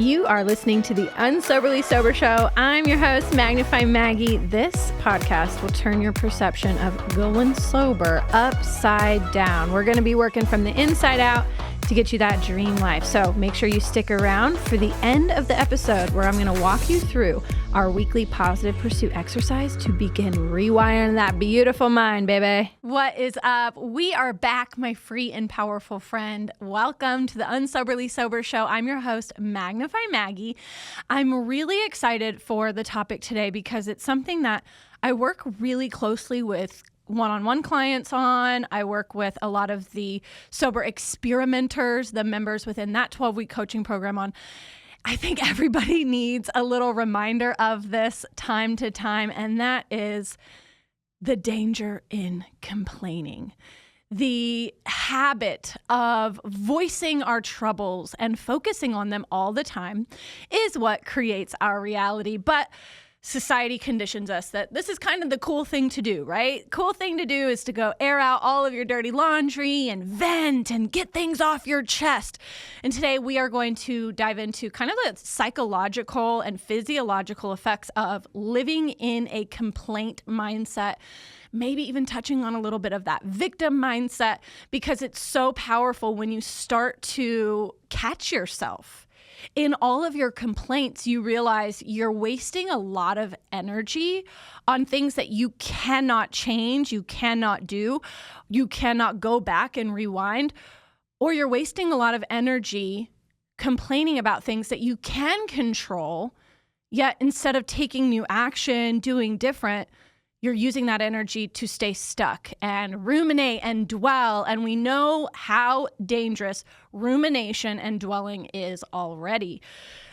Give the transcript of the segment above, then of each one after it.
You are listening to the Unsoberly Sober Show. I'm your host, Magnify Maggie. This podcast will turn your perception of going sober upside down. We're going to be working from the inside out to get you that dream life. So make sure you stick around for the end of the episode where I'm going to walk you through our weekly positive pursuit exercise to begin rewiring that beautiful mind, baby. What is up? We are back, my free and powerful friend. Welcome to the Unsoberly Sober Show. I'm your host, Magnify Maggie. I'm really excited for the topic today because it's something that I work really closely with one-on-one clients on. I work with a lot of the sober experimenters, the members within that 12-week coaching program on. I think everybody needs a little reminder of this time to time, and that is the danger in complaining. The habit of voicing our troubles and focusing on them all the time is what creates our reality. But society conditions us that this is kind of the cool thing to do, right? Cool thing to do is to go air out all of your dirty laundry and vent and get things off your chest. And today we are going to dive into kind of the psychological and physiological effects of living in a complaint mindset, maybe even touching on a little bit of that victim mindset, because it's so powerful when you start to catch yourself in all of your complaints. You realize you're wasting a lot of energy on things that you cannot change, you cannot do, you cannot go back and rewind, or you're wasting a lot of energy complaining about things that you can control, yet instead of taking new action, doing different, you're using that energy to stay stuck and ruminate and dwell. And we know how dangerous rumination and dwelling is already.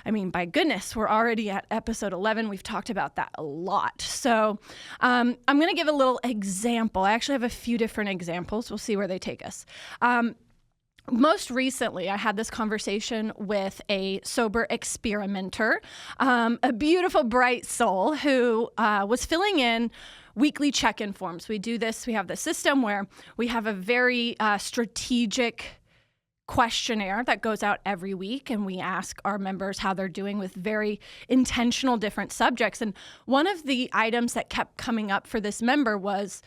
I mean, by goodness, we're already at episode 11. We've talked about that a lot. So I'm going to give a little example. I actually have a few different examples. We'll see where they take us. Most recently, I had this conversation with a sober experimenter, a beautiful, bright soul who was filling in weekly check-in forms. We do this. We have the system where we have a very strategic questionnaire that goes out every week, and we ask our members how they're doing with very intentional different subjects. And one of the items that kept coming up for this member was,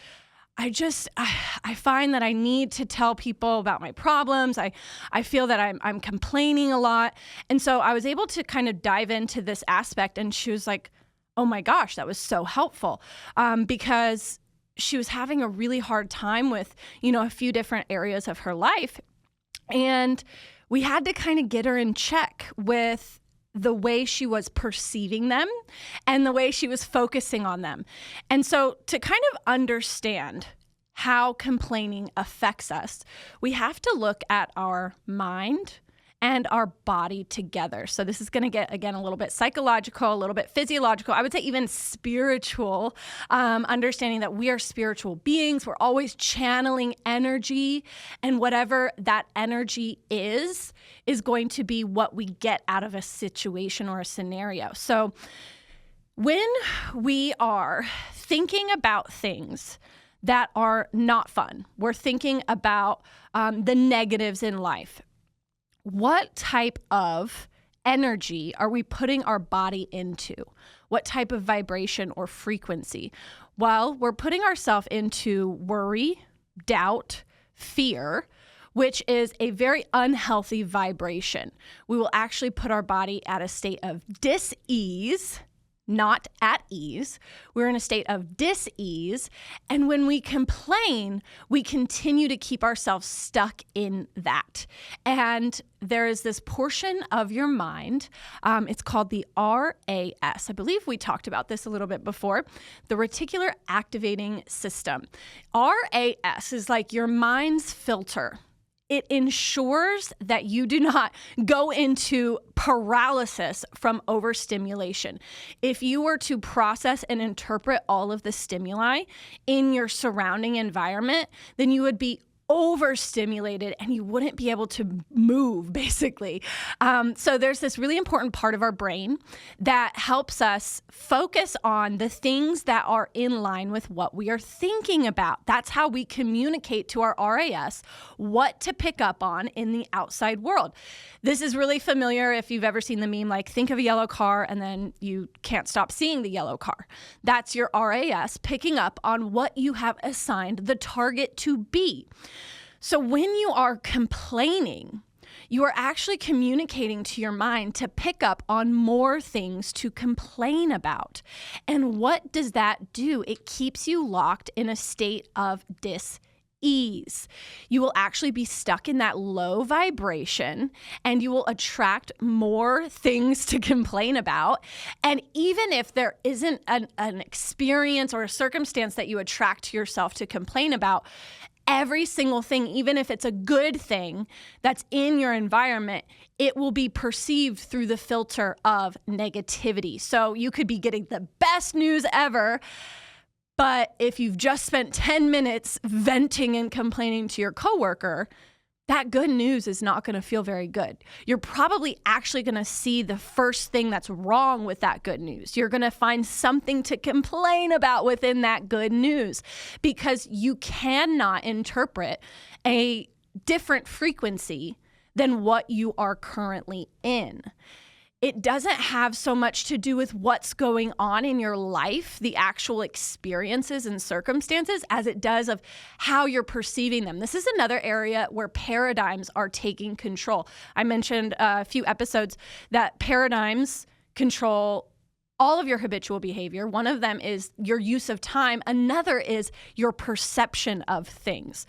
I find that I need to tell people about my problems. I feel that I'm complaining a lot. And so I was able to kind of dive into this aspect, and she was like, oh my gosh, that was so helpful, because she was having a really hard time with, a few different areas of her life. And we had to kind of get her in check with the way she was perceiving them and the way she was focusing on them. And so to kind of understand how complaining affects us, we have to look at our mind and our body together. So this is going to get, again, a little bit psychological, a little bit physiological, I would say even spiritual, understanding that we are spiritual beings. We're always channeling energy, and whatever that energy is going to be what we get out of a situation or a scenario. So when we are thinking about things that are not fun, we're thinking about the negatives in life, what type of energy are we putting our body into? What type of vibration or frequency? Well, we're putting ourselves into worry, doubt, fear, which is a very unhealthy vibration. We will actually put our body at a state of dis-ease, not at ease. We're in a state of dis-ease. And when we complain, we continue to keep ourselves stuck in that. And there is this portion of your mind, it's called the RAS. I believe we talked about this a little bit before, the reticular activating system. RAS is like your mind's filter. It ensures that you do not go into paralysis from overstimulation. If you were to process and interpret all of the stimuli in your surrounding environment, then you would be overstimulated and you wouldn't be able to move, basically. So there's this really important part of our brain that helps us focus on the things that are in line with what we are thinking about. That's how we communicate to our RAS what to pick up on in the outside world. This is really familiar if you've ever seen the meme, like think of a yellow car and then you can't stop seeing the yellow car. That's your RAS picking up on what you have assigned the target to be. So when you are complaining, you are actually communicating to your mind to pick up on more things to complain about. And what does that do? It keeps you locked in a state of dis-ease. You will actually be stuck in that low vibration and you will attract more things to complain about. And even if there isn't an experience or a circumstance that you attract yourself to complain about, every single thing, even if it's a good thing that's in your environment, it will be perceived through the filter of negativity. So you could be getting the best news ever, but if you've just spent 10 minutes venting and complaining to your coworker, that good news is not going to feel very good. You're probably actually going to see the first thing that's wrong with that good news. You're going to find something to complain about within that good news because you cannot interpret a different frequency than what you are currently in. It doesn't have so much to do with what's going on in your life, the actual experiences and circumstances, as it does of how you're perceiving them. This is another area where paradigms are taking control. I mentioned a few episodes that paradigms control all of your habitual behavior. One of them is your use of time. Another is your perception of things.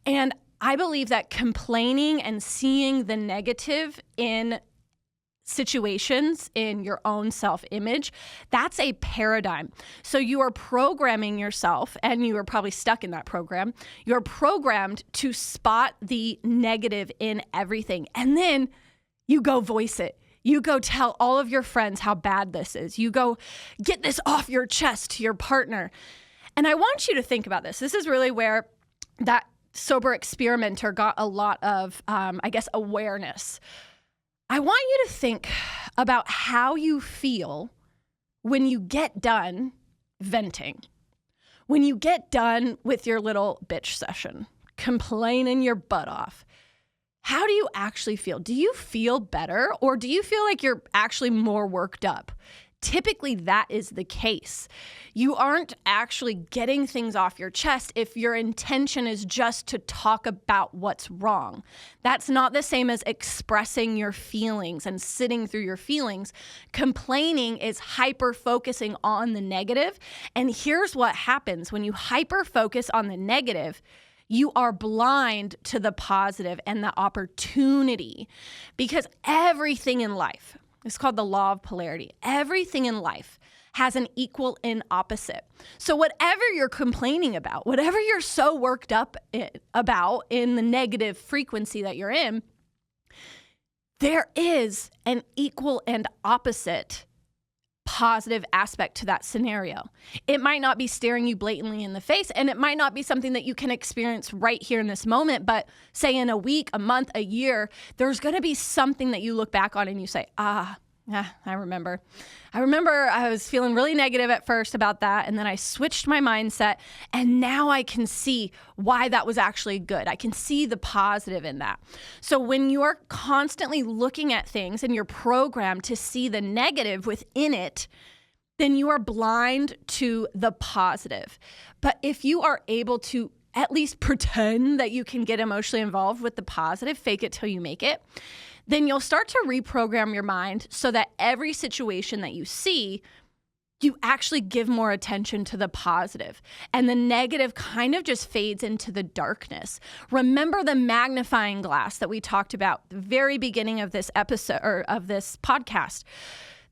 And I believe that complaining and seeing the negative in situations in your own self-image, that's a paradigm. So you are programming yourself, and you are probably stuck in that program. You're programmed to spot the negative in everything. And then you go voice it. You go tell all of your friends how bad this is. You go get this off your chest to your partner. And I want you to think about this. This is really where that sober experimenter got a lot of, awareness. I want you to think about how you feel when you get done venting, when you get done with your little bitch session, complaining your butt off. How do you actually feel? Do you feel better, or do you feel like you're actually more worked up? Typically, that is the case. You aren't actually getting things off your chest if your intention is just to talk about what's wrong. That's not the same as expressing your feelings and sitting through your feelings. Complaining is hyper-focusing on the negative. And here's what happens when you hyper-focus on the negative. You are blind to the positive and the opportunity, because everything in life, it's called the law of polarity. Everything in life has an equal and opposite. So whatever you're complaining about, whatever you're so worked up about in the negative frequency that you're in, there is an equal and opposite positive aspect to that scenario. It might not be staring you blatantly in the face, and it might not be something that you can experience right here in this moment, but say in a week, a month, a year, there's going to be something that you look back on and you say, I remember I was feeling really negative at first about that, and then I switched my mindset, and now I can see why that was actually good. I can see the positive in that. So when you're constantly looking at things and you're programmed to see the negative within it, then you are blind to the positive. But if you are able to at least pretend that you can get emotionally involved with the positive, fake it till you make it, then you'll start to reprogram your mind so that every situation that you see, you actually give more attention to the positive. And the negative kind of just fades into the darkness. Remember the magnifying glass that we talked about at the very beginning of this episode, or of this podcast.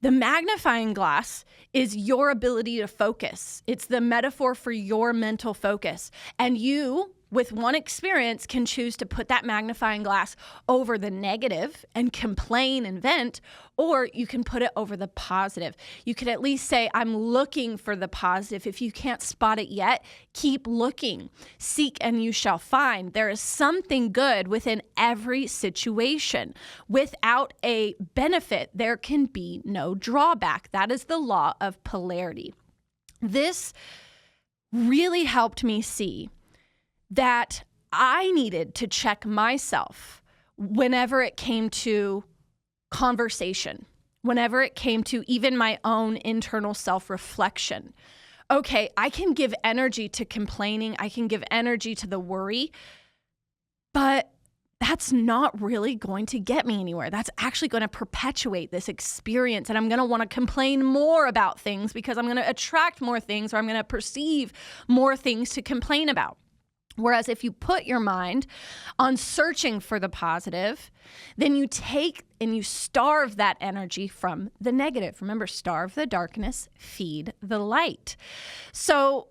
The magnifying glass is your ability to focus. It's the metaphor for your mental focus. And you, with one experience can choose to put that magnifying glass over the negative and complain and vent, or you can put it over the positive. You can at least say, I'm looking for the positive. If you can't spot it yet, keep looking. Seek and you shall find. There is something good within every situation. Without a benefit, there can be no drawback. That is the law of polarity. This really helped me see that I needed to check myself whenever it came to conversation, whenever it came to even my own internal self-reflection. Okay, I can give energy to complaining, I can give energy to the worry, but that's not really going to get me anywhere. That's actually going to perpetuate this experience, and I'm going to want to complain more about things because I'm going to attract more things, or I'm going to perceive more things to complain about. Whereas if you put your mind on searching for the positive, then you take and you starve that energy from the negative. Remember, starve the darkness, feed the light. So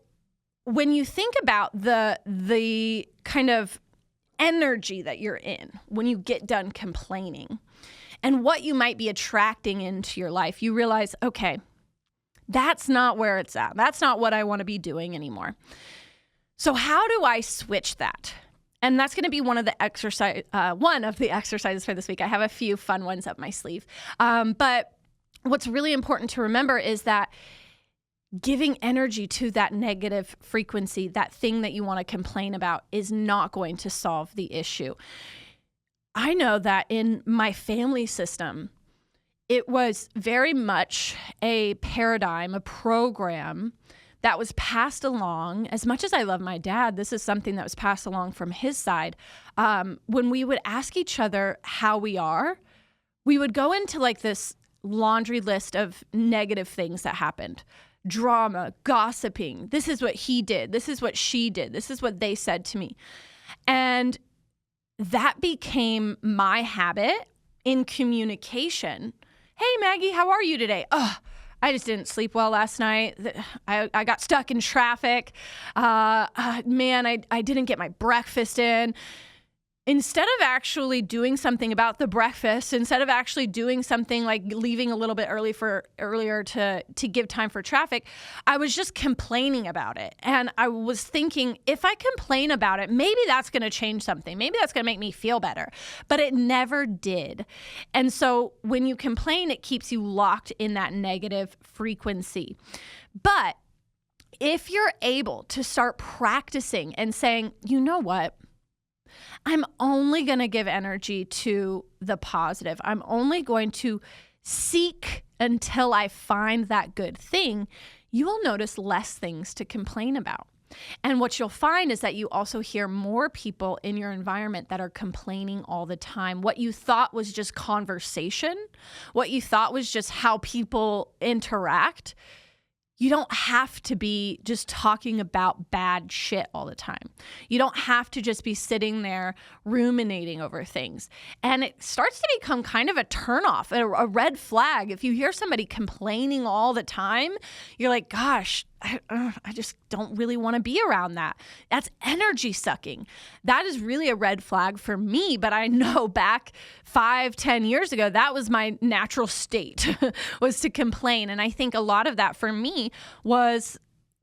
when you think about the kind of energy that you're in when you get done complaining and what you might be attracting into your life, you realize, okay, that's not where it's at. That's not what I want to be doing anymore. So how do I switch that? And that's going to be one of the exercises for this week. I have a few fun ones up my sleeve. But what's really important to remember is that giving energy to that negative frequency, that thing that you want to complain about, is not going to solve the issue. I know that in my family system, it was very much a paradigm, a program that was passed along. As much as I love my dad, this is something that was passed along from his side. When we would ask each other how we are, we would go into like this laundry list of negative things that happened. Drama, gossiping. This is what he did. This is what she did. This is what they said to me. And that became my habit in communication. Hey, Maggie, how are you today? I just didn't sleep well last night. I got stuck in traffic. Man, I didn't get my breakfast in. Instead of actually doing something about the breakfast, instead of actually doing something like leaving a little bit earlier to give time for traffic, I was just complaining about it. And I was thinking, if I complain about it, maybe that's going to change something. Maybe that's going to make me feel better. But it never did. And so when you complain, it keeps you locked in that negative frequency. But if you're able to start practicing and saying, you know what? I'm only going to give energy to the positive. I'm only going to seek until I find that good thing. You will notice less things to complain about. And what you'll find is that you also hear more people in your environment that are complaining all the time. What you thought was just conversation, what you thought was just how people interact, you don't have to be just talking about bad shit all the time. You don't have to just be sitting there ruminating over things. And it starts to become kind of a turnoff, a red flag. If you hear somebody complaining all the time, you're like, gosh, I just don't really want to be around that. That's energy sucking. That is really a red flag for me. But I know back 5-10 years ago, that was my natural state, was to complain. And I think a lot of that for me was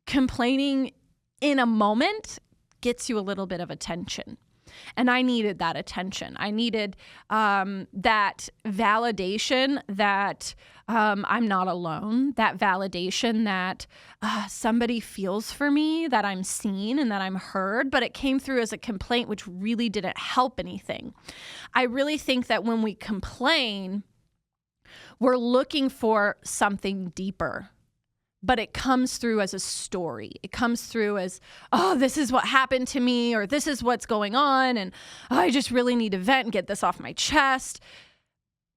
complaining in a moment gets you a little bit of attention. And I needed that attention. I needed that validation that I'm not alone, that validation that somebody feels for me, that I'm seen and that I'm heard, but it came through as a complaint, which really didn't help anything. I really think that when we complain, we're looking for something deeper. But it comes through as a story. It comes through as, oh, this is what happened to me, or this is what's going on, and I just really need to vent and get this off my chest.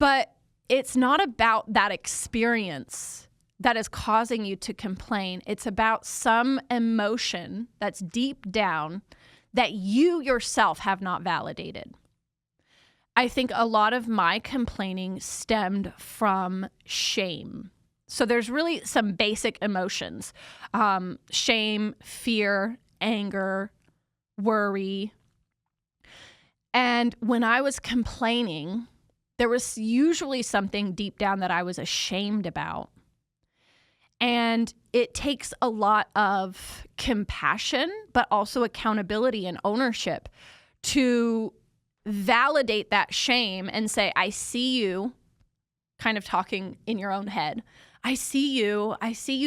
But it's not about that experience that is causing you to complain. It's about some emotion that's deep down that you yourself have not validated. I think a lot of my complaining stemmed from shame. So there's really some basic emotions, shame, fear, anger, worry. And when I was complaining, there was usually something deep down that I was ashamed about. And it takes a lot of compassion, but also accountability and ownership to validate that shame and say, I see you, kind of talking in your own head. I see you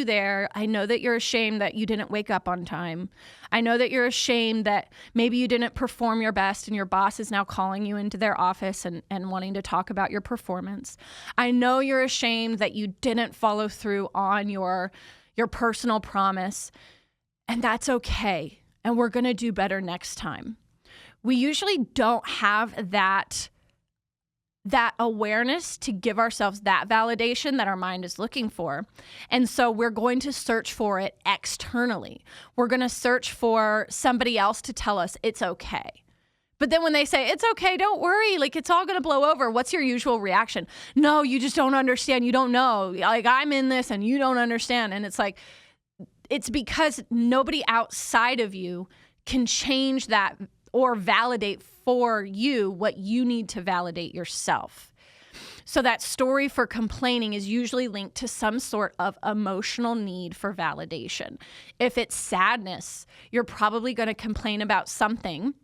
there. I know that you're ashamed that you didn't wake up on time. I know that you're ashamed that maybe you didn't perform your best and your boss is now calling you into their office and wanting to talk about your performance. I know you're ashamed that you didn't follow through on your personal promise, and that's okay. And we're going to do better next time. We usually don't have that awareness to give ourselves that validation that our mind is looking for. And so we're going to search for it externally. We're going to search for somebody else to tell us it's okay. But then when they say, it's okay, don't worry, like it's all going to blow over, what's your usual reaction? No, you just don't understand. You don't know. Like I'm in this and you don't understand. And it's like, it's because nobody outside of you can change that or validate for you what you need to validate yourself. So that story for complaining is usually linked to some sort of emotional need for validation. If it's sadness, you're probably going to complain about something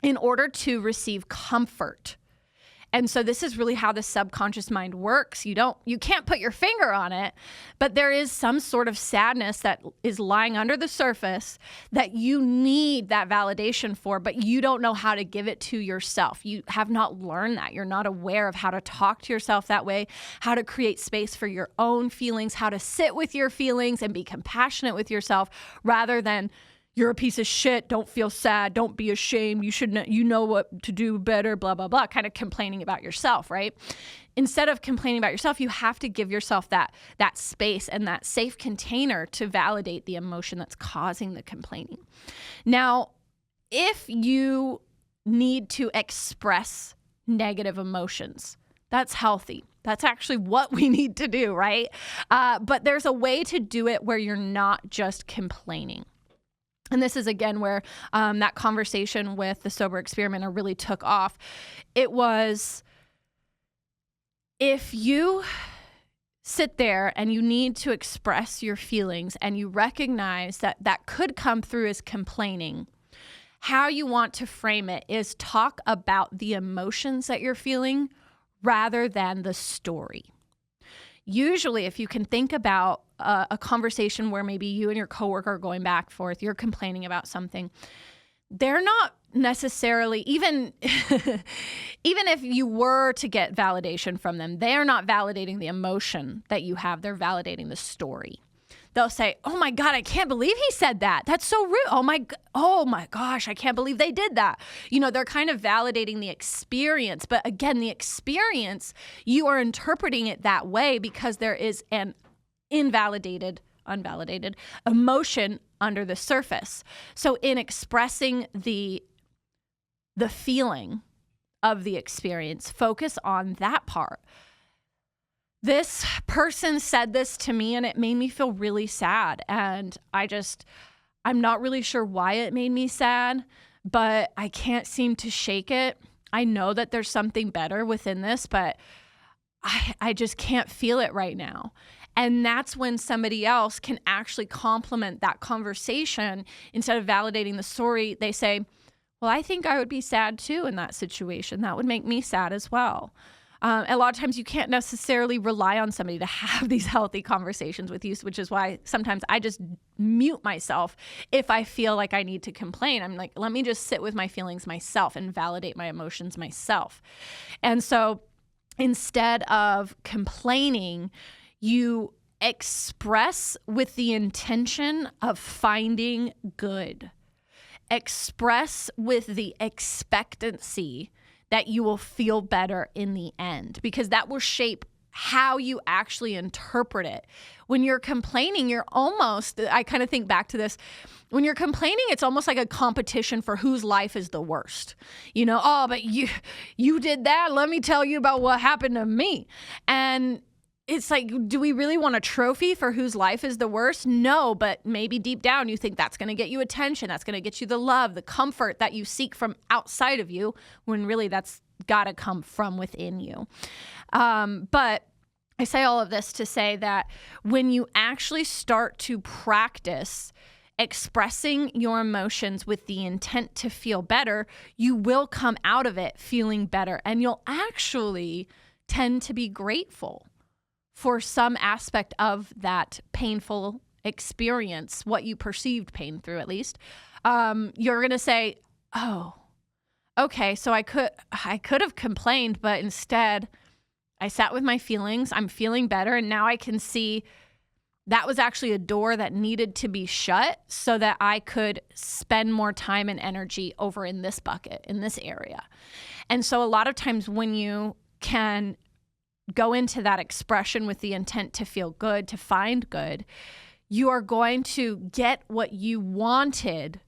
in order to receive comfort. And so this is really how the subconscious mind works. You can't put your finger on it, but there is some sort of sadness that is lying under the surface that you need that validation for, but you don't know how to give it to yourself. You have not learned that. You're not aware of how to talk to yourself that way, how to create space for your own feelings, how to sit with your feelings and be compassionate with yourself rather than you're a piece of shit, don't feel sad, don't be ashamed, you know what to do better, blah, blah, blah, kind of complaining about yourself, right? Instead of complaining about yourself, you have to give yourself that space and that safe container to validate the emotion that's causing the complaining. Now, if you need to express negative emotions, that's healthy. That's actually what we need to do, right? But there's a way to do it where you're not just complaining. And this is, again, where that conversation with the sober experimenter really took off. It was, if you sit there and you need to express your feelings and you recognize that that could come through as complaining, how you want to frame it is talk about the emotions that you're feeling rather than the story. Usually, if you can think about a conversation where maybe you and your coworker are going back and forth, you're complaining about something, they're not necessarily, even if you were to get validation from them, they are not validating the emotion that you have. They're validating the story. They'll say, oh my God, I can't believe he said that. That's so rude. Oh my gosh, I can't believe they did that. They're kind of validating the experience. But again, the experience, you are interpreting it that way because there is an unvalidated emotion under the surface. So in expressing the feeling of the experience, focus on that part. This person said this to me and it made me feel really sad. And I'm not really sure why it made me sad, but I can't seem to shake it. I know that there's something better within this, but I just can't feel it right now. And that's when somebody else can actually complement that conversation. Instead of validating the story, they say, well, I think I would be sad too in that situation. That would make me sad as well. A lot of times you can't necessarily rely on somebody to have these healthy conversations with you, which is why sometimes I just mute myself if I feel like I need to complain. I'm like, let me just sit with my feelings myself and validate my emotions myself. And so instead of complaining, you express with the intention of finding good. Express with the expectancy that you will feel better in the end, because that will shape how you actually interpret it. When you're complaining, I kind of think back to this. When you're complaining, it's almost like a competition for whose life is the worst. Oh, but you did that. Let me tell you about what happened to me. And it's like, do we really want a trophy for whose life is the worst? No, but maybe deep down you think that's going to get you attention. That's going to get you the love, the comfort that you seek from outside of you, when really that's got to come from within you. But I say all of this to say that when you actually start to practice expressing your emotions with the intent to feel better, you will come out of it feeling better, and you'll actually tend to be grateful for some aspect of that painful experience, what you perceived pain through at least. You're going to say, oh, okay, so I could have complained, but instead I sat with my feelings. I'm feeling better. And now I can see that was actually a door that needed to be shut so that I could spend more time and energy over in this bucket, in this area. And so a lot of times when you can go into that expression with the intent to feel good, to find good, you are going to get what you wanted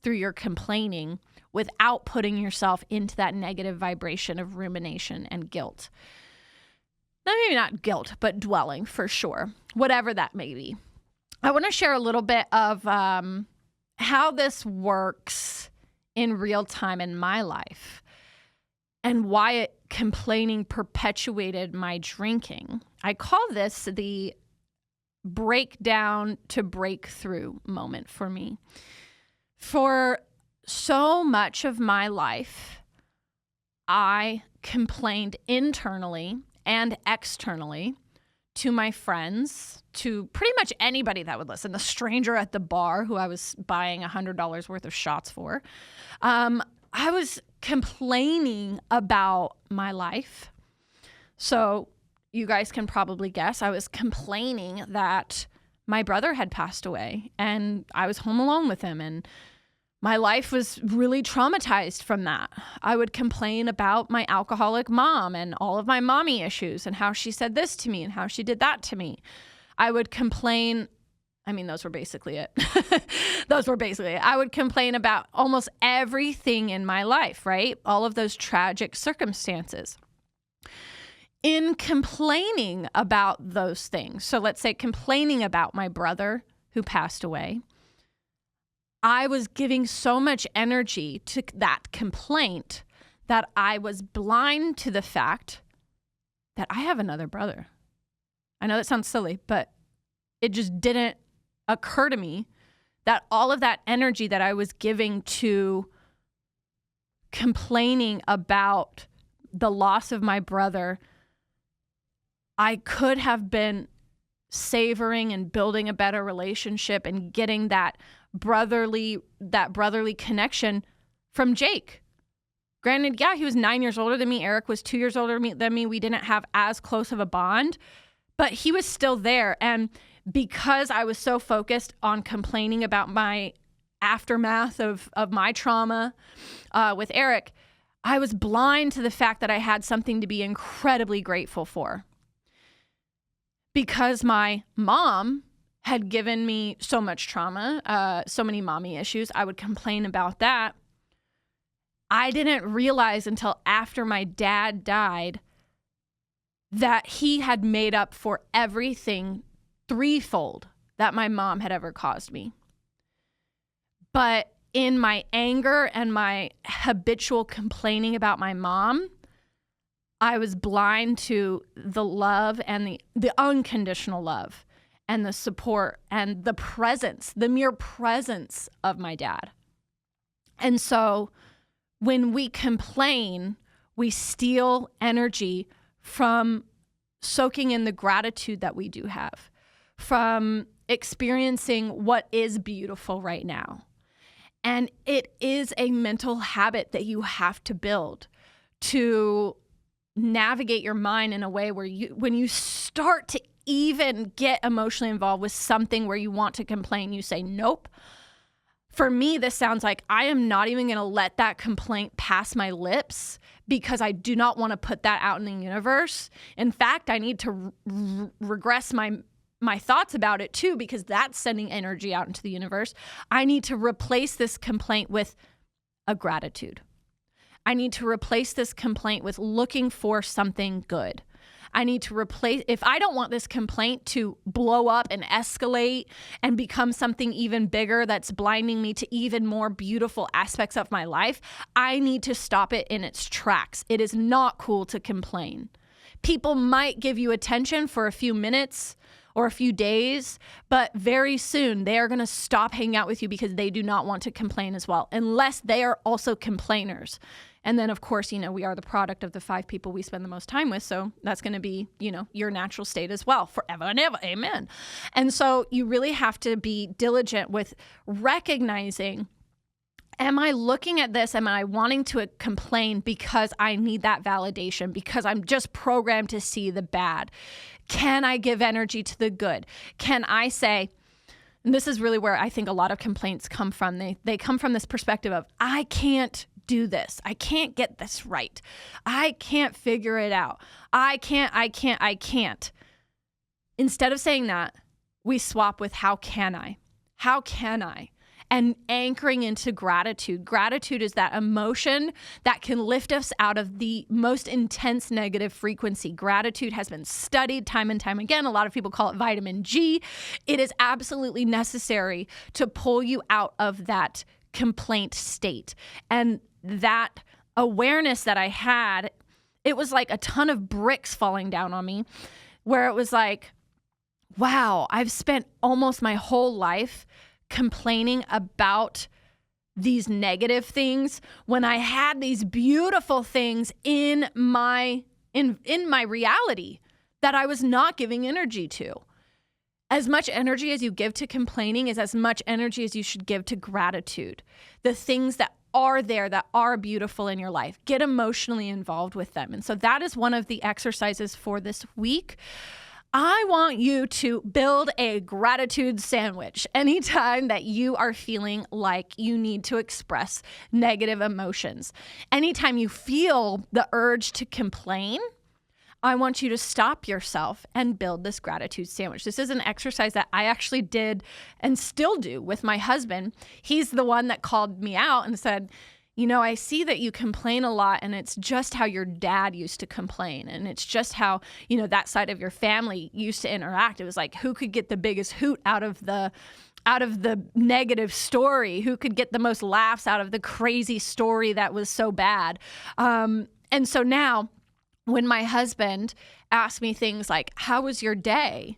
through your complaining without putting yourself into that negative vibration of rumination and guilt. Now, maybe not guilt, but dwelling for sure, whatever that may be. I want to share a little bit of how this works in real time in my life and why complaining perpetuated my drinking. I call this the breakdown to breakthrough moment for me. For so much of my life, I complained internally and externally to my friends, to pretty much anybody that would listen, the stranger at the bar who I was buying $100 worth of shots for. I was complaining about my life. So you guys can probably guess, I was complaining that my brother had passed away and I was home alone with him, and my life was really traumatized from that. I would complain about my alcoholic mom and all of my mommy issues and how she said this to me and how she did that to me. I would complain. I mean, those were basically it. I would complain about almost everything in my life, right? All of those tragic circumstances. In complaining about those things, so let's say complaining about my brother who passed away, I was giving so much energy to that complaint that I was blind to the fact that I have another brother. I know that sounds silly, but it just didn't occur to me that all of that energy that I was giving to complaining about the loss of my brother, I could have been savoring and building a better relationship and getting that brotherly connection from Jake. Granted, yeah, he was 9 years older than me. Eric was 2 years older than me. We didn't have as close of a bond, but he was still there. And because I was so focused on complaining about my aftermath of my trauma with Eric, I was blind to the fact that I had something to be incredibly grateful for. Because my mom had given me so much trauma, so many mommy issues, I would complain about that. I didn't realize until after my dad died that he had made up for everything threefold that my mom had ever caused me. But in my anger and my habitual complaining about my mom, I was blind to the love and the unconditional love and the support and the presence, the mere presence of my dad. And so when we complain, we steal energy from soaking in the gratitude that we do have, from experiencing what is beautiful right now. And it is a mental habit that you have to build to navigate your mind in a way where when you start to even get emotionally involved with something where you want to complain, you say, nope. For me, this sounds like I am not even going to let that complaint pass my lips because I do not want to put that out in the universe. In fact, I need to regress my thoughts about it too, because that's sending energy out into the universe. I need to replace this complaint with a gratitude. I need to replace this complaint with looking for something good. I need to replace, if I don't want this complaint to blow up and escalate and become something even bigger that's blinding me to even more beautiful aspects of my life, I need to stop it in its tracks. It is not cool to complain. People might give you attention for a few minutes or a few days, but very soon they are going to stop hanging out with you because they do not want to complain as well, unless they are also complainers. And then, of course, we are the product of the 5 people we spend the most time with. So that's going to be, your natural state as well, forever and ever. Amen. And so you really have to be diligent with recognizing, am I looking at this? Am I wanting to complain because I need that validation, because I'm just programmed to see the bad? Can I give energy to the good? Can I say, and this is really where I think a lot of complaints come from. They come from this perspective of, I can't do this. I can't get this right. I can't figure it out. I can't. Instead of saying that, we swap with, how can I? How can I? And anchoring into gratitude. Gratitude is that emotion that can lift us out of the most intense negative frequency. Gratitude has been studied time and time again. A lot of people call it vitamin G. It is absolutely necessary to pull you out of that complaint state. And that awareness that I had, it was like a ton of bricks falling down on me, where it was like, wow, I've spent almost my whole life complaining about these negative things when I had these beautiful things in my reality that I was not giving energy to. As much energy as you give to complaining is as much energy as you should give to gratitude. The things that are there that are beautiful in your life, get emotionally involved with them. And so that is one of the exercises for this week. I want you to build a gratitude sandwich anytime that you are feeling like you need to express negative emotions. Anytime you feel the urge to complain, I want you to stop yourself and build this gratitude sandwich. This is an exercise that I actually did and still do with my husband. He's the one that called me out and said, I see that you complain a lot, and it's just how your dad used to complain. And it's just how, that side of your family used to interact. It was like, who could get the biggest hoot out of the negative story? Who could get the most laughs out of the crazy story that was so bad? And so now when my husband asks me things like, how was your day?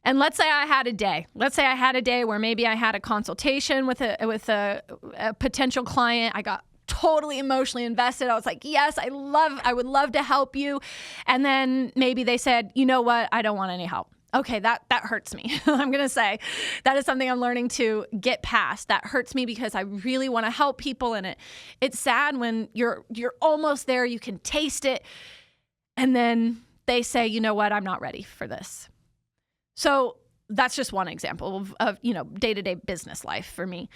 And let's say I had a day. Let's say I had a day where maybe I had a consultation with a potential client. I got totally emotionally invested. I was like, yes, I would love to help you. And then maybe they said, you know what? I don't want any help. Okay, that hurts me. I'm going to say that is something I'm learning to get past. That hurts me because I really want to help people. And it's sad when you're almost there, you can taste it. And then they say, you know what? I'm not ready for this. So that's just one example of day-to-day business life for me.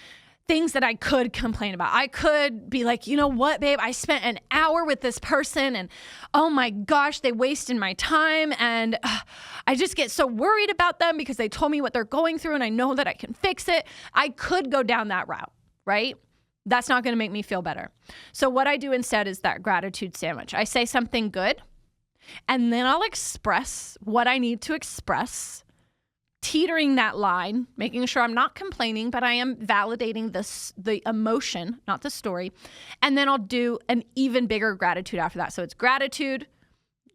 Things that I could complain about. I could be like, you know what, babe, I spent an hour with this person and oh my gosh, they wasted my time. And I just get so worried about them because they told me what they're going through and I know that I can fix it. I could go down that route, right? That's not going to make me feel better. So what I do instead is that gratitude sandwich. I say something good and then I'll express what I need to express, teetering that line, making sure I'm not complaining, but I am validating the emotion, not the story. And then I'll do an even bigger gratitude after that. So it's gratitude,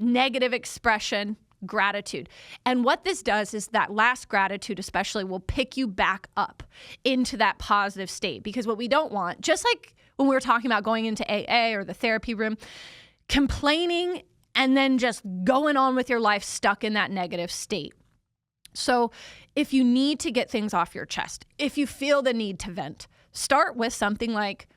negative expression, gratitude. And what this does is that last gratitude especially will pick you back up into that positive state. Because what we don't want, just like when we were talking about going into AA or the therapy room, complaining and then just going on with your life stuck in that negative state. So if you need to get things off your chest, if you feel the need to vent, start with something like,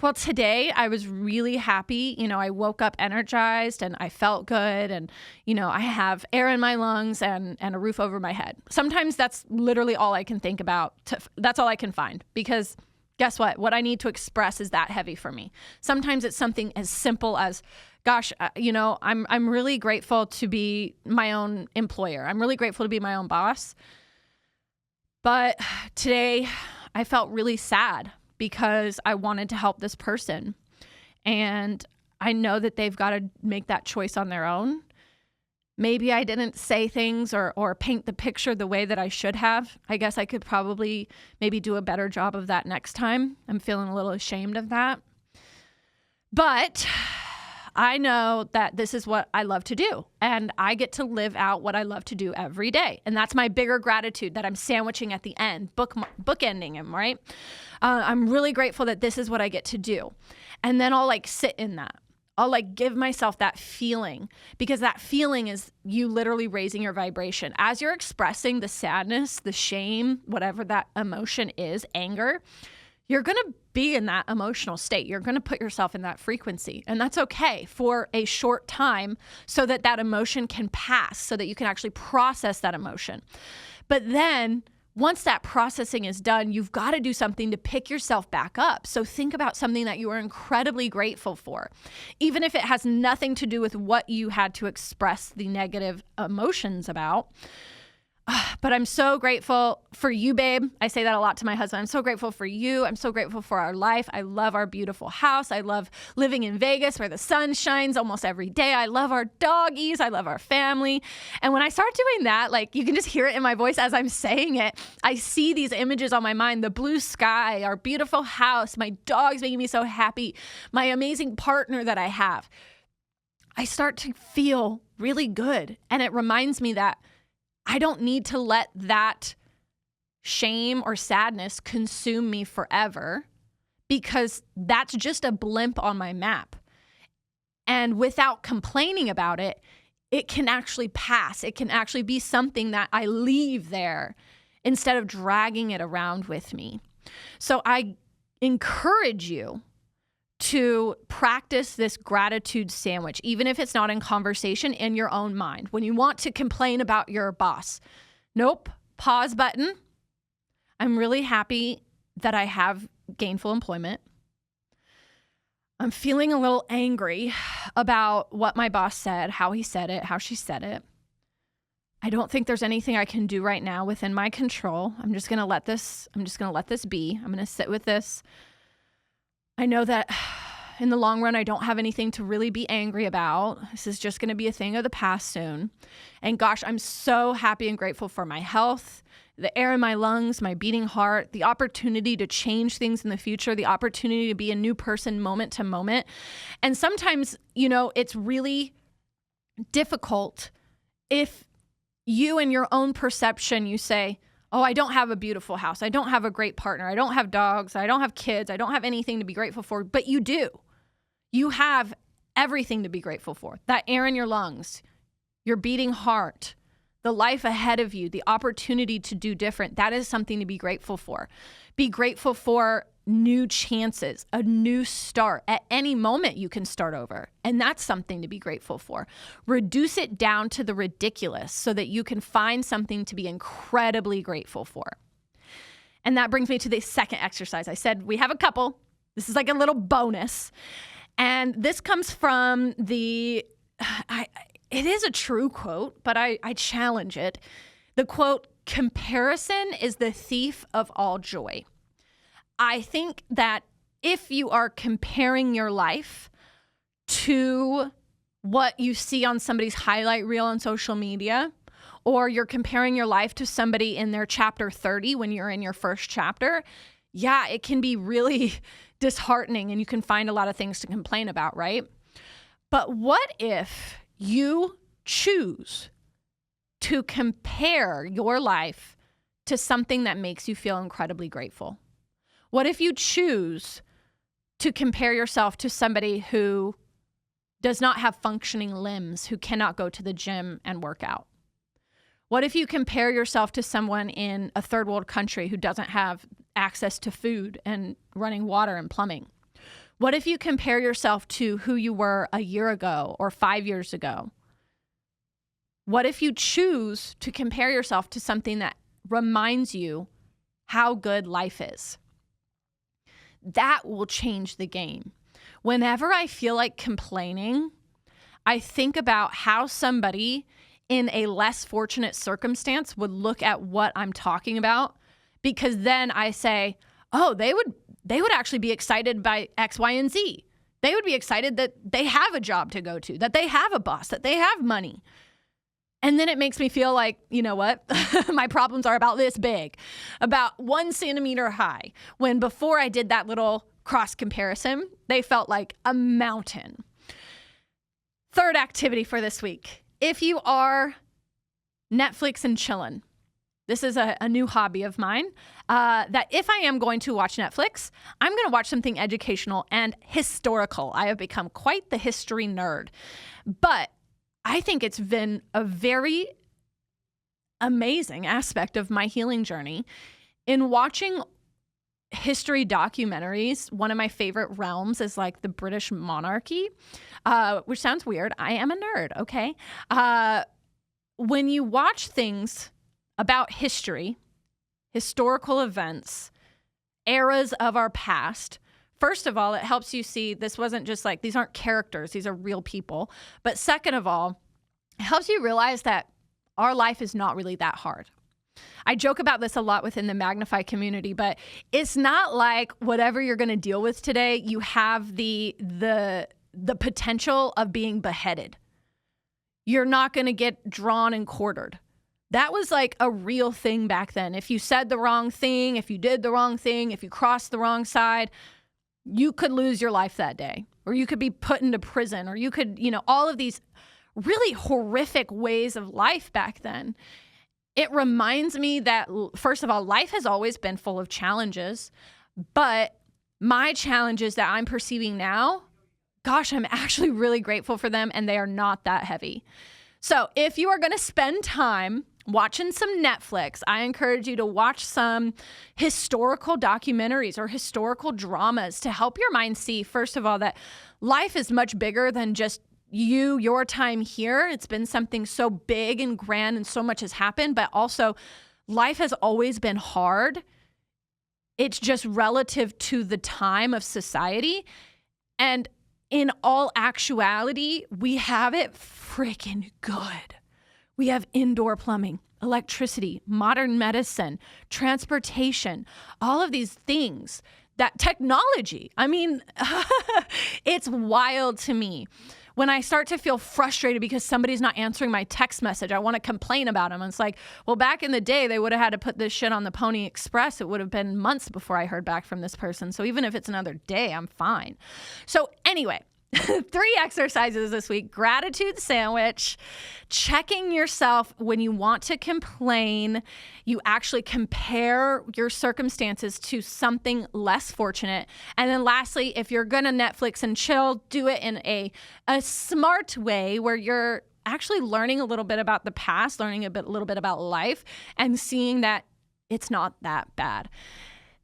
well, today I was really happy. I woke up energized and I felt good. And, I have air in my lungs and a roof over my head. Sometimes that's literally all I can think about. That's all I can find, because guess what? What I need to express is that heavy for me. Sometimes it's something as simple as, gosh, I'm really grateful to be my own employer. I'm really grateful to be my own boss. But today I felt really sad because I wanted to help this person. And I know that they've got to make that choice on their own. Maybe I didn't say things or paint the picture the way that I should have. I guess I could probably maybe do a better job of that next time. I'm feeling a little ashamed of that. But I know that this is what I love to do, and I get to live out what I love to do every day. And that's my bigger gratitude that I'm sandwiching at the end, bookending him, right? I'm really grateful that this is what I get to do. And then I'll like sit in that. I'll like give myself that feeling, because that feeling is you literally raising your vibration. As you're expressing the sadness, the shame, whatever that emotion is, anger, you're going to be in that emotional state. You're going to put yourself in that frequency. And that's okay for a short time so that that emotion can pass, so that you can actually process that emotion. But then once that processing is done, you've got to do something to pick yourself back up. So think about something that you are incredibly grateful for, even if it has nothing to do with what you had to express the negative emotions about. But I'm so grateful for you, babe. I say that a lot to my husband. I'm so grateful for you. I'm so grateful for our life. I love our beautiful house. I love living in Vegas where the sun shines almost every day. I love our doggies. I love our family. And when I start doing that, like you can just hear it in my voice as I'm saying it, I see these images on my mind, the blue sky, our beautiful house, my dogs making me so happy, my amazing partner that I have. I start to feel really good. And it reminds me that I don't need to let that shame or sadness consume me forever, because that's just a blimp on my map. And without complaining about it, it can actually pass. It can actually be something that I leave there instead of dragging it around with me. So I encourage you to practice this gratitude sandwich, even if it's not in conversation, in your own mind. When you want to complain about your boss, nope, pause button. I'm really happy that I have gainful employment. I'm feeling a little angry about what my boss said, how he said it, how she said it. I don't think there's anything I can do right now within my control. I'm just going to let this be. I'm going to sit with this. I know that in the long run, I don't have anything to really be angry about. This is just going to be a thing of the past soon. And gosh, I'm so happy and grateful for my health, the air in my lungs, my beating heart, the opportunity to change things in the future, the opportunity to be a new person moment to moment. And sometimes, it's really difficult if you in your own perception, you say, oh, I don't have a beautiful house. I don't have a great partner. I don't have dogs. I don't have kids. I don't have anything to be grateful for. But you do. You have everything to be grateful for. That air in your lungs, your beating heart, the life ahead of you, the opportunity to do different. That is something to be grateful for. Be grateful for new chances, a new start. At any moment, you can start over. And that's something to be grateful for. Reduce it down to the ridiculous so that you can find something to be incredibly grateful for. And that brings me to the second exercise. I said we have a couple. This is like a little bonus. And this comes from it is a true quote, but I challenge it. The quote, "Comparison is the thief of all joy." I think that if you are comparing your life to what you see on somebody's highlight reel on social media, or you're comparing your life to somebody in their chapter 30 when you're in your first chapter, yeah, it can be really disheartening and you can find a lot of things to complain about, right? But what if you choose to compare your life to something that makes you feel incredibly grateful? What if you choose to compare yourself to somebody who does not have functioning limbs, who cannot go to the gym and work out? What if you compare yourself to someone in a third world country who doesn't have access to food and running water and plumbing? What if you compare yourself to who you were a year ago or 5 years ago? What if you choose to compare yourself to something that reminds you how good life is? That will change the game. Whenever I feel like complaining, I think about how somebody in a less fortunate circumstance would look at what I'm talking about, because then I say, oh, they would actually be excited by X, Y, and Z. They would be excited that they have a job to go to, that they have a boss, that they have money. And then it makes me feel like, you know what? My problems are about this big, about 1 centimeter high. When before I did that little cross comparison, they felt like a mountain. Third activity for this week. If you are Netflix and chillin', this is a new hobby of mine, that if I am going to watch Netflix, I'm going to watch something educational and historical. I have become quite the history nerd. But I think it's been a very amazing aspect of my healing journey in watching history documentaries. One of my favorite realms is like the British monarchy, which sounds weird. I am a nerd, okay? When you watch things about history, historical events, eras of our past, first of all, it helps you see this wasn't just like, these aren't characters, these are real people. But second of all, it helps you realize that our life is not really that hard. I joke about this a lot within the Magnify community, but it's not like whatever you're going to deal with today, you have the potential of being beheaded. You're not going to get drawn and quartered. That was like a real thing back then. If you said the wrong thing, if you did the wrong thing, if you crossed the wrong side, you could lose your life that day, or you could be put into prison, or you could, all of these really horrific ways of life back then. It reminds me that, first of all, life has always been full of challenges, but my challenges that I'm perceiving now, gosh, I'm actually really grateful for them, and they are not that heavy. So if you are going to spend time watching some Netflix, I encourage you to watch some historical documentaries or historical dramas to help your mind see, first of all, that life is much bigger than just your time here. It's been something so big and grand and so much has happened, but also life has always been hard. It's just relative to the time of society. And in all actuality, we have it freaking good. We have indoor plumbing, electricity, modern medicine, transportation, all of these things, that technology. I mean, it's wild to me. When I start to feel frustrated because somebody's not answering my text message, I want to complain about them. And it's like, well, back in the day, they would have had to put this shit on the Pony Express. It would have been months before I heard back from this person. So even if it's another day, I'm fine. So anyway, 3 exercises this week. Gratitude sandwich, checking yourself when you want to complain. You actually compare your circumstances to something less fortunate. And then lastly, if you're going to Netflix and chill, do it in a smart way where you're actually learning a little bit about the past, learning a little bit about life, and seeing that it's not that bad.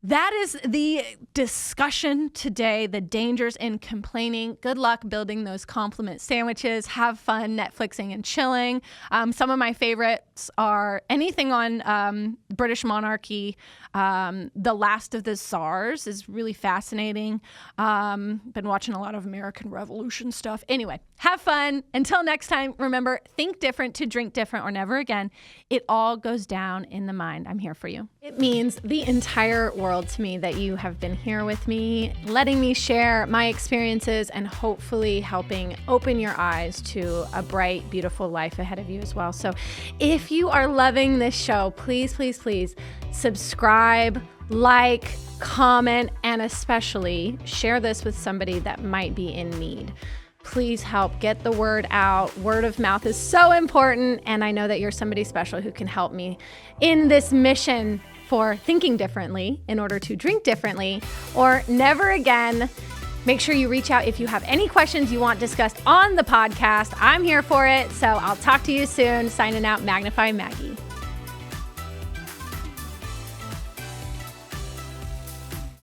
That is the discussion today, the dangers in complaining. Good luck building those compliment sandwiches. Have fun Netflixing and chilling. Some of my favorites are anything on British monarchy. The Last of the Tsars is really fascinating. Been watching a lot of American Revolution stuff. Anyway, have fun. Until next time, remember, think different to drink different or never again. It all goes down in the mind. I'm here for you. It means the entire world to me that you have been here with me, letting me share my experiences and hopefully helping open your eyes to a bright, beautiful life ahead of you as well. So if you are loving this show, please, please, please subscribe, like, comment, and especially share this with somebody that might be in need. Please help get the word out. Word of mouth is so important, and I know that you're somebody special who can help me in this mission for thinking differently in order to drink differently or never again. Make sure you reach out if you have any questions you want discussed on the podcast. I'm here for it. So I'll talk to you soon. Signing out, Magnify Maggie.